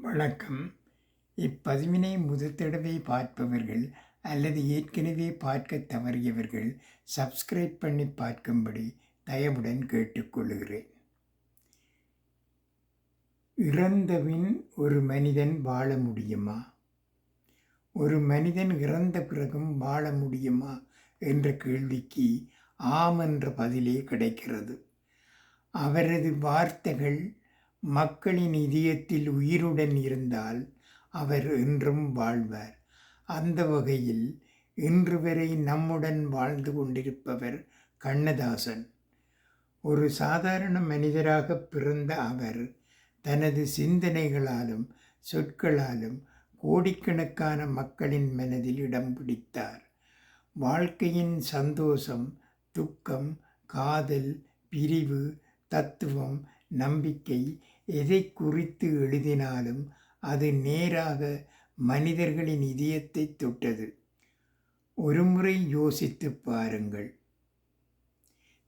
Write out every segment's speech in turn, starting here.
வணக்கம். இப்பதிவினை முதல் தடவை பார்ப்பவர்கள் அல்லது ஏற்கனவே பார்க்கத் தவறியவர்கள் சப்ஸ்கிரைப் பண்ணி பார்க்கும்படி தயவுடன் கேட்டுக்கொள்கிறேன். இறந்தபின் ஒரு மனிதன் வாழ முடியுமா? ஒரு மனிதன் இறந்த பிறகும் வாழ முடியுமா என்ற கேள்விக்கு ஆம் என்ற பதிலே கிடைக்கிறது. அவரது வார்த்தைகள் மக்களின் இதயத்தில் உயிருடன் இருந்தால் அவர் என்றும் வாழ்வார். அந்த வகையில் இன்று வரை நம்முடன் வாழ்ந்து கொண்டிருப்பவர் கண்ணதாசன். ஒரு சாதாரண மனிதராக பிறந்த அவர் தனது சிந்தனைகளாலும் சொற்களாலும் கோடிக்கணக்கான மக்களின் மனதில் இடம் பிடித்தார். வாழ்க்கையின் சந்தோஷம், துக்கம், காதல், பிரிவு, தத்துவம், நம்பிக்கை எதை குறித்து எழுதினாலும் அது நேராக மனிதர்களின் இதயத்தை தொட்டது. ஒருமுறை யோசித்து பாருங்கள்.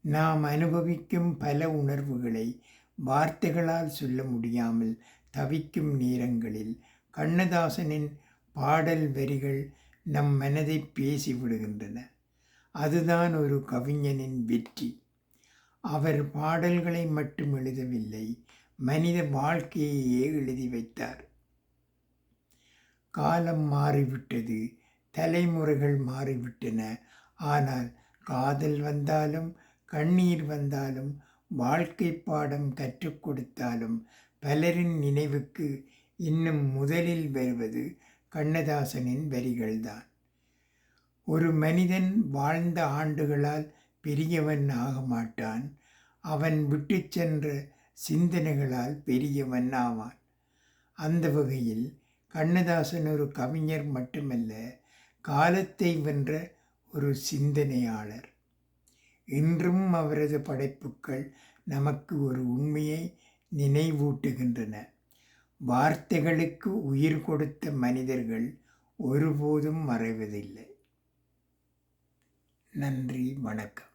நாம் அனுபவிக்கும் பல உணர்வுகளை வார்த்தைகளால் சொல்ல முடியாமல் தவிக்கும் நேரங்களில் கண்ணதாசனின் பாடல் வரிகள் நம் மனதை பேசிவிடுகின்றன. அதுதான் ஒரு கவிஞனின் வெற்றி. அவர் பாடல்களை மட்டும் எழுதவில்லை, மனித வாழ்க்கையையே எழுதி வைத்தார். காலம் மாறிவிட்டது, தலைமுறைகள் மாறிவிட்டன. ஆனால் காதல் வந்தாலும், கண்ணீர் வந்தாலும், வாழ்க்கை பாடம் கற்றுக் கொடுத்தாலும் பலரின் நினைவுக்கு இன்னும் முதலில் வருவது கண்ணதாசனின் வரிகள்தான். ஒரு மனிதன் வாழ்ந்த ஆண்டுகளால் பெரியவன் ஆக மாட்டான், அவன் விட்டு சென்ற சிந்தனைகளால் பெரியவன் ஆவான். அந்த வகையில் கண்ணதாசன் ஒரு கவிஞர் மட்டுமல்ல, காலத்தை வென்ற ஒரு சிந்தனையாளர். இன்றும் அவரது படைப்புக்கள் நமக்கு ஒரு உண்மையை நினைவூட்டுகின்றன. வார்த்தைகளுக்கு உயிர் கொடுத்த மனிதர்கள் ஒருபோதும் மறைவதில்லை. நன்றி, வணக்கம்.